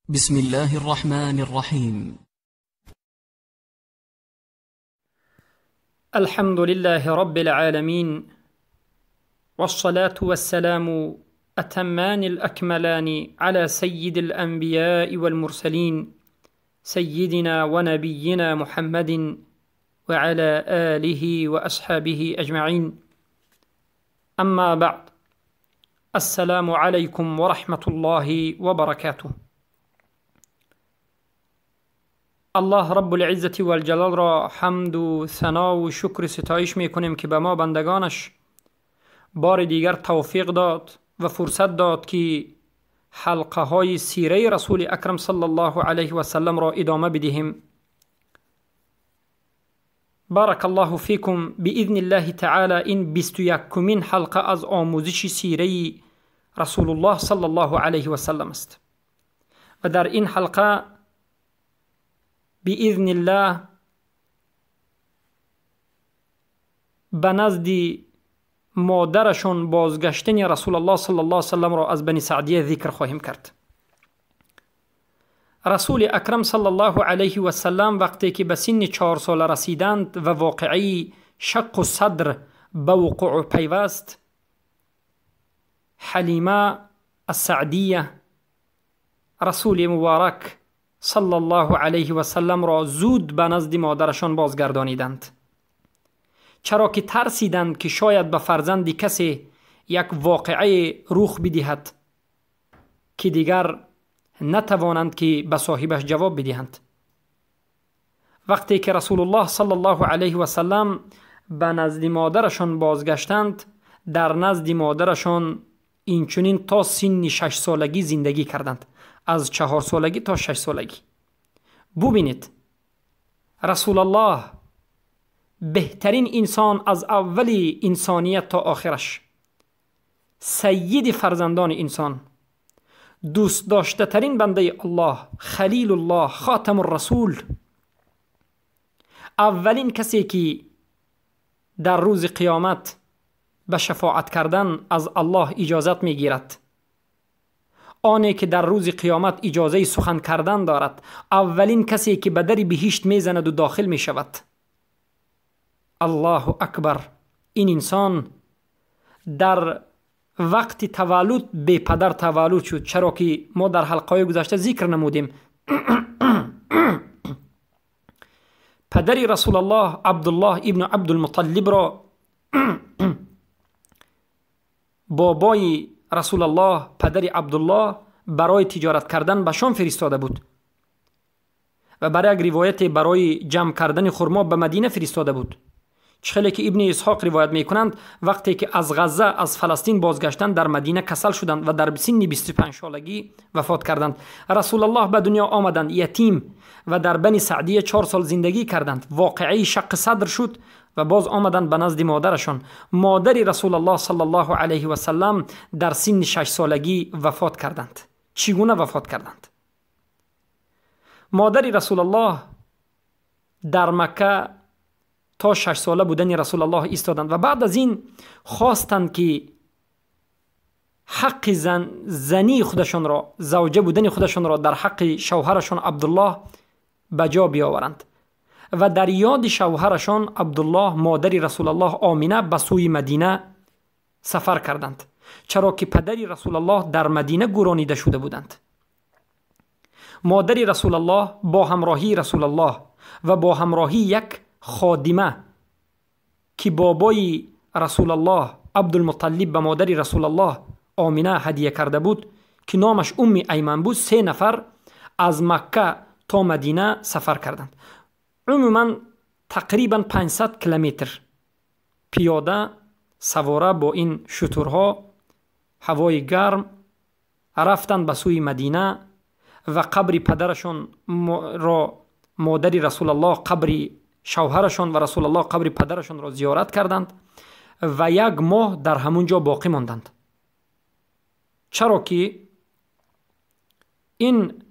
بسم الله الرحمن الرحيم. الحمد لله رب العالمين، والصلاة والسلام أتمان الأكملان على سيد الأنبياء والمرسلين سيدنا ونبينا محمد وعلى آله وأصحابه أجمعين. أما بعد، السلام عليكم ورحمة الله وبركاته. الله رب العزة والجلال را حمد و ثنا و شکر ستایش می کنیم که به ما بندگانش بار دیگر توفیق داد و فرصت داد که حلقه های سیره رسول اکرم صلی الله علیه و سلم را ادامه بدهیم. بارک الله فیکم. باذن الله تعالی این 21مین حلقه از آموزش سیره رسول الله صلی الله علیه و سلم است و در این حلقه باذن الله به نزد مادرشون بازگشتن رسول الله صلی الله علیه و سلم را از بنی سعدیه ذکر خواهیم کرد. رسول اکرم صلی الله علیه و سلم وقتی که به سن 4 ساله رسیدند و واقعی شق صدر به وقوع پیوست، حلیمه السعدیه رسول مبارک صلی الله علیه و سلم را زود به نزد مادرشان بازگردانیدند، چرا که ترسیدند که شاید به فرزند کسی یک واقعه رخ بدهد که دیگر نتوانند که به صاحبش جواب بدهند. وقتی که رسول الله صلی الله علیه و سلم به نزد مادرشان بازگشتند، در نزد مادرشان اینچنین تا سن 6 سالگی زندگی کردند، از 4 سالگی تا 6 سالگی. ببینید، رسول الله بهترین انسان از اولی انسانیت تا آخرش، سید فرزندان انسان، دوست داشته ترین بنده الله، خلیل الله، خاتم الرسول، اولین کسی که در روز قیامت به شفاعت کردن از الله اجازت می گیرد، آنی که در روز قیامت اجازه سخن کردن دارد، اولین کسی که به در بهشت می زند و داخل می شود. الله اکبر. این انسان در وقت تولد به پدر تولد شد، چرا که ما در حلقه گذشته ذکر نمودیم. پدر رسول الله عبدالله ابن عبدالمطلب را بابای رسول الله پدر عبدالله برای تجارت کردن به شام فرستاده بود و برای یک روایت برای جمع کردن خرما به مدینه فرستاده بود. چخیلی که ابن اسحاق روایت میکنند وقتی که از غزه از فلسطین بازگشتند در مدینه کسل شدند و در سن 25 سالگی وفات کردند. رسول الله به دنیا آمدند یتیم و در بنی سعدیه 4 سال زندگی کردند. واقعی شق صدر شد و باز آمدند به نزد مادرشان. مادر رسول الله صلی الله علیه و سلم در سن 6 سالگی وفات کردند. چگونه وفات کردند؟ مادر رسول الله در مکه تا 6 ساله بودن رسول الله ایستادند و بعد از این خواستند که حق زنی خودشان را، زوجه بودن خودشان را در حق شوهرشان عبدالله به جا بیاورند و در یاد شوهرشان عبدالله مادر رسول الله آمینه به سوی مدینه سفر کردند، چرا که پدر رسول الله در مدینه گرانیده شده بودند. مادر رسول الله با همراهی رسول الله و با همراهی یک خادمه که بابای رسول الله عبدالمطلب به مادر رسول الله آمینه هدیه کرده بود که نامش ایمن بود، 3 نفر از مکه تا مدینه سفر کردند. عموما تقریبا 500 کیلومتر پیاده سواره با این شترها، هوای گرم، رفتند به سوی مدینه و قبر پدرشون را، مادر رسول الله قبر شوهرشان و رسول الله قبر پدرشان را زیارت کردند و 1 ماه در همونجا باقی ماندند، چرا که این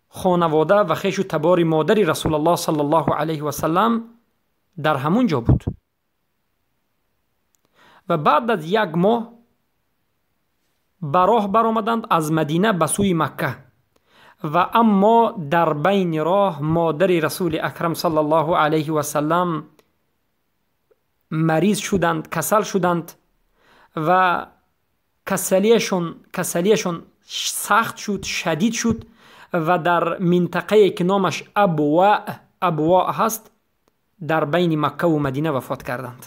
خانواده و خویش و تبار مادر رسول الله صلی الله علیه و سلم در همونجا بود. و بعد از 1 ماه به راه برآمدند از مدینه به سوی مکه و اما در بین راه مادر رسول اکرم صلی الله علیه و سلم مریض شدند، کسل شدند و کسلیشون سخت شد، شدید شد و در منطقه که نامش ابواء هست در بین مکه و مدینه وفات کردند.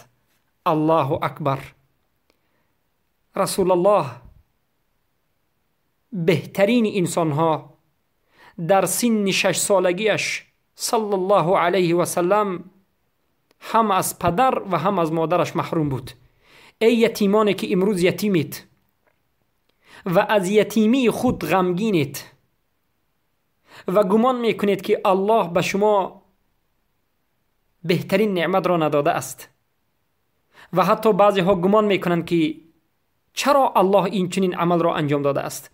الله اکبر. رسول الله بهترین انسان ها در سن 6 سالگیش صلی الله علیه و سلم هم از پدر و هم از مادرش محروم بود. ای یتیمانی که امروز یتیمید و از یتیمی خود غمگینید و گمان میکنید که الله به شما بهترین نعمت را نداده است و حتی بعضی ها گمان میکنند که چرا الله این چنین عمل را انجام داده است.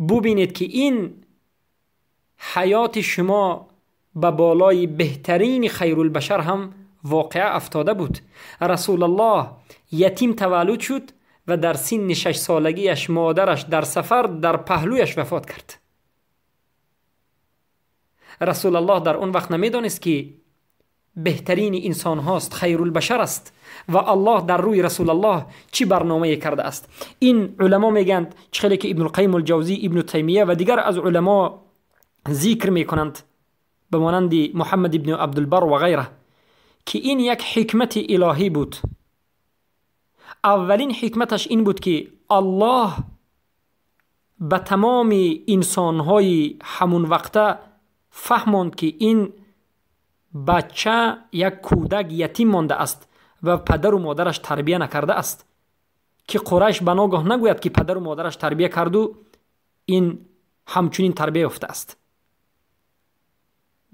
ببینید که این حیات شما به بالای بهترین خیرالبشر هم واقعه افتاده بود. رسول الله یتیم تولد شد و در سن 6 سالگیش مادرش در سفر در پهلویش وفات کرد. رسول الله در اون وقت نمیدانست که بهترین انسان هاست، خیرالبشر است و الله در روی رسول الله چی برنامه کرده است. این علما میگند چخیلی که ابن القیم الجوزی، ابن تیمیه و دیگر از علما ذکر میکنند به مانند محمد ابن عبدالبر و غیره که این یک حکمت الهی بود. اولین حکمتش این بود که الله به تمام انسانهای همون وقته فهماند که این بچه یک کودک یتیم مانده است و پدر و مادرش تربیه نکرده است، که قریش به ناگاه نگوید که پدر و مادرش تربیه کرد و این همچنین تربیه یافته است.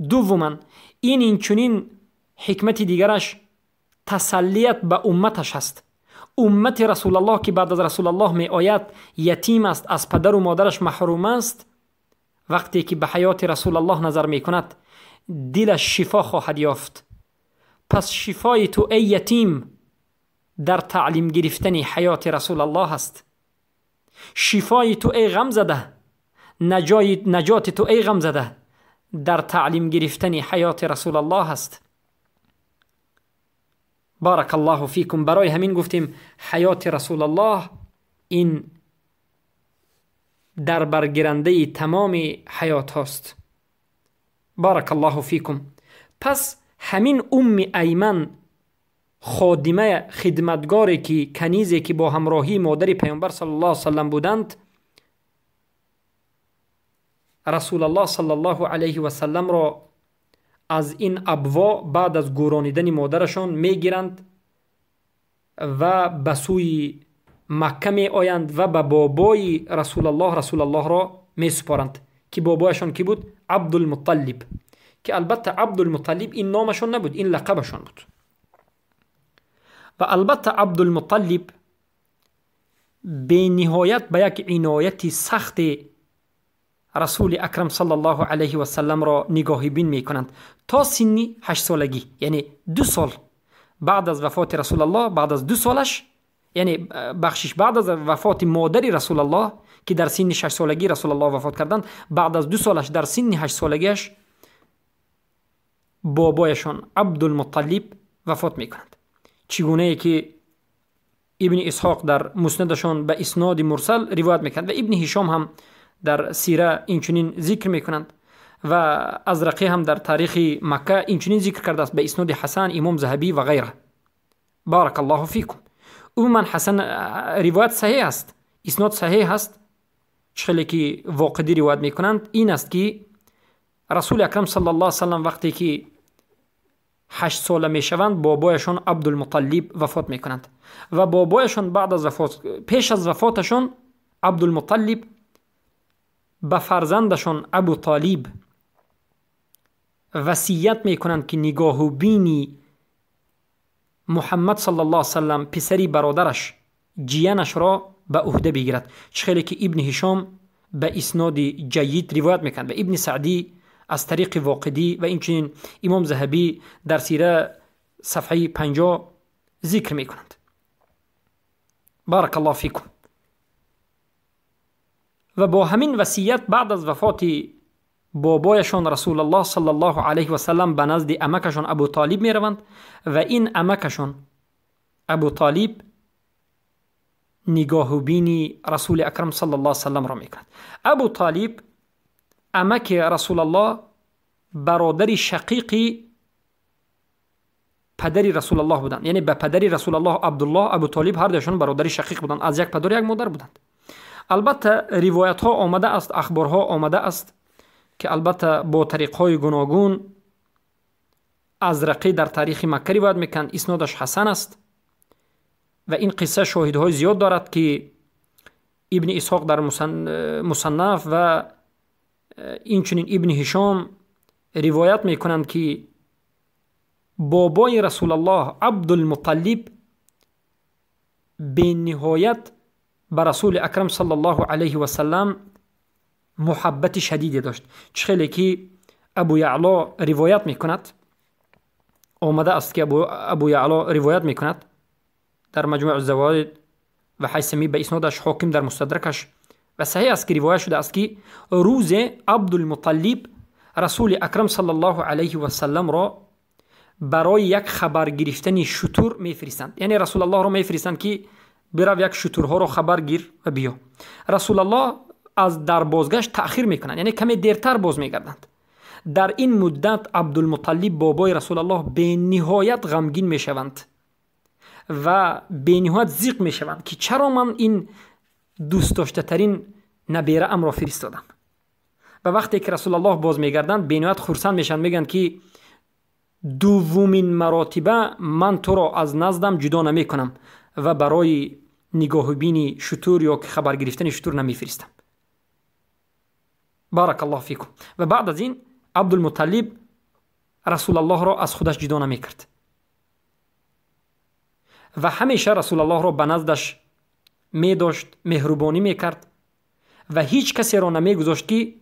دوما این چنین حکمت دیگرش تسلیت به امتش است. امت رسول الله که بعد از رسول الله می آید یتیم است، از پدر و مادرش محروم است، وقتی که به حیات رسول الله نظر می کند دلش شفا خواهد یافت. پس شفای تو ای یتیم در تعلیم گرفتن حیات رسول الله است. شفای تو ای غم زده، نجات تو ای غم زده در تعلیم گرفتن حیات رسول الله است. بارک الله فیکم. برای همین گفتیم حیات رسول الله این در برگرنده تمام حیات هاست. بارک الله فیکم. پس همین ایمن خادمه خدمتگاری که کنیزی که با همراهی مادر پیامبر صلی الله علیه وسلم بودند، رسول الله صلی الله علیه وسلم را از این ابوا بعد از گورانیدن مادرشان میگیرند و به سوی مکه می آیند و به بابای رسول الله را می سپارند که بابایشان کی بود؟ عبدالمطلب، که البته عبدالمطلب این نامشان نبود، این لقبشان بود. و البته عبدالمطلب به نهایت به یک عنایت سخت رسول اکرم صلی الله علیه و سلم را نگاهی بین می کنند تا سنی 8 سالگی، یعنی 2 سال بعد از وفات رسول الله، بعد از 2 سالش، یعنی بعد از وفات مادر رسول الله که در سن 6 سالگی رسول الله وفات کردند، بعد از 2 سالش در سن 8 سالگیش بابایشان عبدالمطلب وفات می کنند. چگونه ای که ابن اسحاق در مسندشان به اسناد مرسل روایت میکنند و ابن هشام هم در سیره اینچنین ذکر میکنند و ازرقی هم در تاریخ مکه اینچنین ذکر کرده است به اسناد حسن، امام ذهبی و غیره. بارک الله فیکم. عموما حسن روایت صحیح است، اسناد صحیح است. چخیلی که واقعی روایت میکنند این است که رسول اکرم صلی الله علیه وسلم وقتی که 8 ساله میشوند بابایشان عبدالمطلب وفات میکنند و بابایشان بعد از پیش از وفاتشان عبدالمطلب به فرزندشان ابو طالب وصیت میکنند که نگاه و بینی محمد صلی الله علیه وسلم پسری برادرش جیانش را به عهده بگیرد. چخیلی که ابن هشام به اسناد جید روایت میکنند و ابن سعدی از طریق واقدی و اینچنین امام ذهبی در سیره صفحه 50 ذکر میکنند. بارک الله فیکم. و با همین وصیت بعد از وفات بابایشان رسول الله صلی الله علیه و سلم به نزد عمکشان ابو طالب می روند و این عمکشان ابو طالب نگاه و بینی رسول اکرم صلی الله علیه و سلم را می کند. ابو طالب عمک رسول الله برادر شقیقی پدری رسول الله بودند. یعنی به پدری رسول الله عبدالله ابو طالب هر دوشون برادر شقیق بودند، از یک پدر یک مادر بودند. البته روایت ها آمده است، اخبارها آمده است که البته با طریق های گوناگون ازرقی در تاریخ مکه روایت میکند، اسنادش حسن است و این قصه شاهدهای زیاد دارد که ابن اسحاق در مصنف و اینچنین ابن هشام روایت میکنند که بابای رسول الله عبدالمطلب به نهایت به رسول اکرم صلی الله علیه و سلم محبت شدیدی داشت، چخیلی که ابو یعلا روایت میکند. آمده است که ابو یعلا روایت میکند در مجموع الزوائد و حیثمی به اسنادش، حاکم در مستدرکش و صحیح است که روایت شده است که روز عبدالمطلب رسول اکرم صلی الله علیه و سلم را برای یک خبر گرفتن شتر میفرستند. یعنی رسول الله را میفرستند که برو یک شترها را خبر گیر و بیا. رسول الله از در بازگشت تأخیر میکنند، یعنی کمی دیرتر باز میگردند. در این مدت عبدالمطلب بابای رسول الله به نهایت غمگین میشوند و به نهایت ضیق میشوند که چرا من این دوست داشته ترین نبیره ام را فرستادم. و وقتی که رسول الله باز میگردند به نهایت خرسند میشن، میگن که دومین مراتبه من تو را از نزدم جدا نمی کنم و برای نگاه بینی شتور یا خبر گرفتن شتور نمی فرستم. بارک الله فیکم. و بعد از این عبدالمطلب رسول الله را از خودش جدا نمی کرد و همیشه رسول الله را به نزدش می داشت، مهربانی می کرد و هیچ کسی را نمی گذاشت که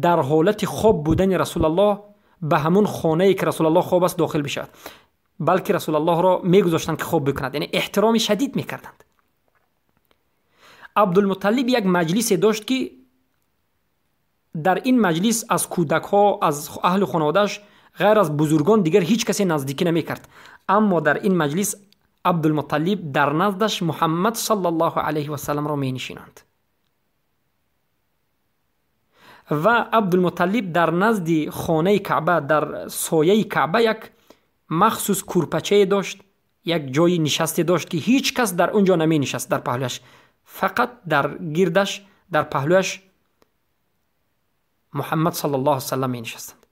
در حالت خواب بودن رسول الله به همون خانه‌ای که رسول الله خواب است داخل بشود، بلکه رسول الله را میگذاشتند که خواب بکند. یعنی احترام شدید میکردند. عبدالمطلب یک مجلس داشت که در این مجلس از کودک ها، از اهل خانواده‌اش غیر از بزرگان دیگر هیچ کسی نزدیکی نمیکرد. اما در این مجلس عبدالمطلب در نزدش محمد صلی الله علیه و سلم را می نشینند و عبدالمطلب در نزد خانه کعبه، در سایه کعبه، یک مخصوص کورپچه داشت، یک جای نشسته داشت که هیچ کس در اونجا نمی نشست در پهلوش، فقط در گردش، در پهلوش محمد صلی الله علیه و سلم می نشستند.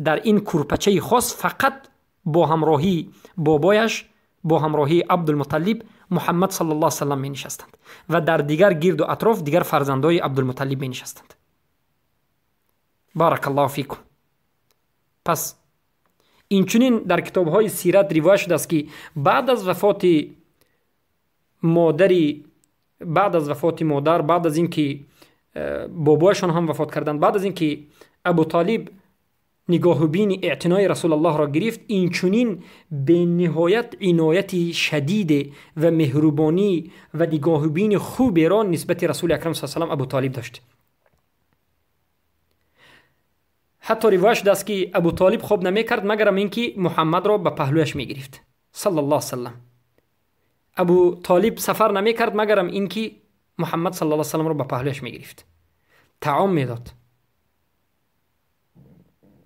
در این کورپچه خاص فقط با همراهی بابایش، با همراهی عبدالمطلب محمد صلی الله علیه و سلم می نشستند و در دیگر گرد و اطراف دیگر فرزندای عبدالمطلب می نشستند. بارک الله فیکم. پس اینچنین در کتاب های سیرت روایت شده است که بعد از وفات مادر، بعد از اینکه بابایشان هم وفات کردند، بعد از اینکه ابو طالب نگاه و بین اعتنای رسول الله را گرفت، اینچنین به نهایت عنایت شدید و مهربانی و نگاه و بین خوبی را نسبت رسول اکرم صلی الله علیه و سلم ابو طالب داشت. حتی روایت شده است که ابو طالب خواب نمیکرد مگر اینکه محمد را به پهلویش میگرفت صلی الله علیه و سلم. ابو طالب سفر نمیکرد مگر اینکه محمد صلی الله علیه و سلم را به پهلویش میگرفت، طعام میداد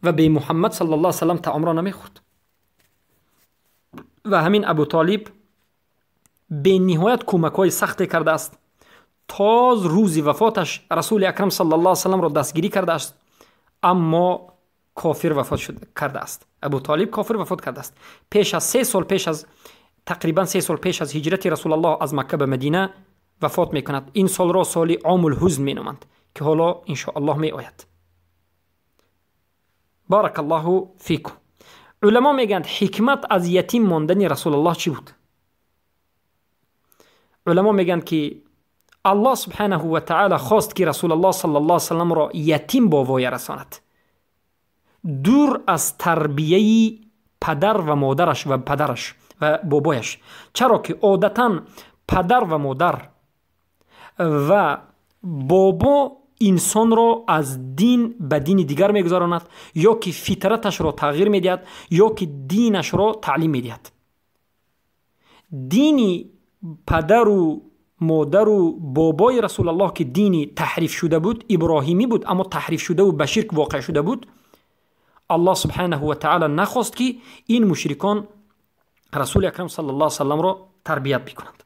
و به محمد صلی الله علیه و سلم طعام را نمیخورد. و همین ابو طالب به نهایت کمک‌های سختی کرده است تا روز وفاتش رسول اکرم صلی الله علیه و سلم را دستگیری کرده است، اما کافر وفات کرده است. ابو طالب کافر وفات کرده است. تقریبا 3 سال پیش از هجرت رسول الله از مکه به مدینه وفات میکند. این سال را سال عام الحزن مینامند که حالا ان شاء الله می آید. بارک الله فیکم. علما میگند حکمت از یتیم ماندن رسول الله چی بود؟ علما میگند که الله سبحانه و تعالی خواست که رسول الله صلی الله علیه و سلم را یتیم با وای رساند، دور از تربیه پدر و مادرش و پدرش و بابایش، چرا که عادتاً پدر و مادر و بابا انسان را از دین به دین دیگر میگذراند، یا که فطرتش را تغییر میدهد، یا که دینش را تعلیم میدهد. دینی پدر و مادر و بابای رسول الله که دینی تحریف شده بود، ابراهیمی بود اما تحریف شده و به شرک واقع شده بود، الله سبحانه و تعالی نخواست که این مشرکان رسول اکرم صلی الله علیه و سلم را تربیت بکنند.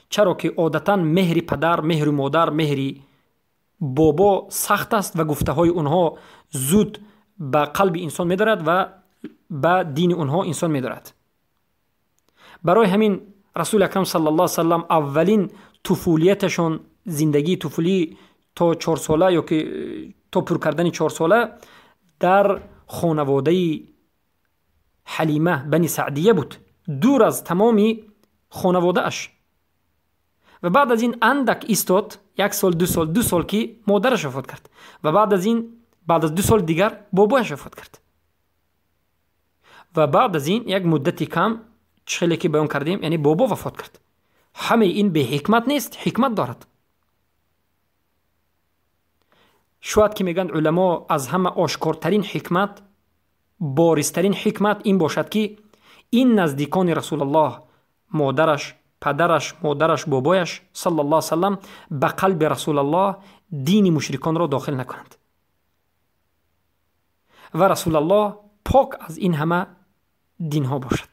چرا که عادتا مهر پدر، مهر مادر، مهر بابا سخت است و گفته های اونها زود به قلب انسان می‌دارد و به دین اونها انسان می‌دارد. برای همین رسول اکرم صلی الله علیه و سلم اولین طفولیتشون، زندگی طفولی تا 4 ساله یا که تا پر کردن 4 ساله در خانواده حلیمه بنی سعدیه بود، دور از تمامی خانواده اش. و بعد از این اندک ایستاد، 1 سال 2 سال که مادرش وفات کرد و بعد از 2 سال دیگر بابایش وفات کرد. و بعد از این یک مدتی کم چخیلی که بیان کردیم یعنی بابا وفات کرد. همه این به حکمت نیست، حکمت دارد. شاید که میگن علما از همه آشکارترین حکمت، بارزترین حکمت این باشد که این نزدیکان رسول الله، مادرش، پدرش، مادرش، بابایش صلی الله علیه و سلم به قلب رسول الله دین مشرکان را داخل نکنند و رسول الله پاک از این همه دین ها باشد.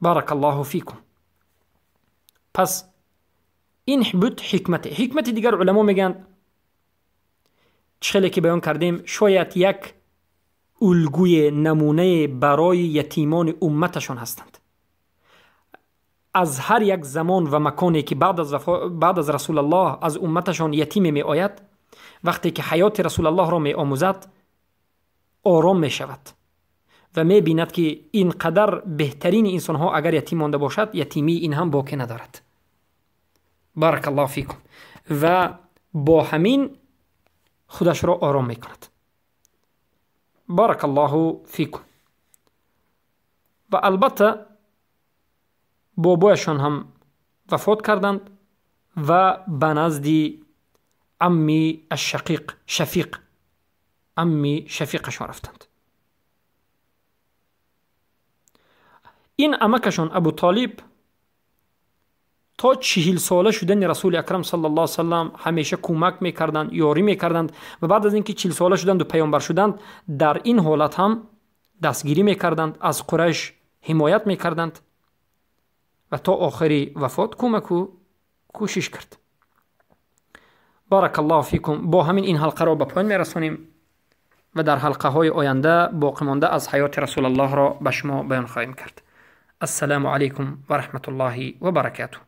بارک الله فیکم. پس این بود حکمت دیگر علما میگن چخیلی که بیان کردیم شاید یک الگوی نمونه برای یتیمان امتشان هستند. از هر یک زمان و مکانی که بعد از رسول الله از امتشان یتیم می آید، وقتی که حیات رسول الله را می آموزد آرام می شود و می بیند که اینقدر بهترین انسان ها اگر یتیم مانده باشد، یتیمی این هم باقی ندارد. بارک الله فیکم. و با همین خودش را آرام می کند. بارک الله فیکم. و البته بابایشان هم وفات کردند و به نزد عمی شفیق عمی شفیقشان رفتند. این عمکشان ابو طالب تا 40 ساله شدن رسول اکرم صلی الله علیه و سلم همیشه کمک میکردند، یاری میکردند و بعد از اینکه 40 ساله شدند و پیامبر شدند در این حالت هم دستگیری میکردند، از قریش حمایت میکردند و تا آخری وفات کمک و کوشش کرد. بارک الله فیکم. با همین این حلقه را به پایان میرسانیم و در حلقه های آینده باقی مانده از حیات رسول الله را به شما بیان خواهیم کرد. السلام علیکم و رحمت الله و برکاته.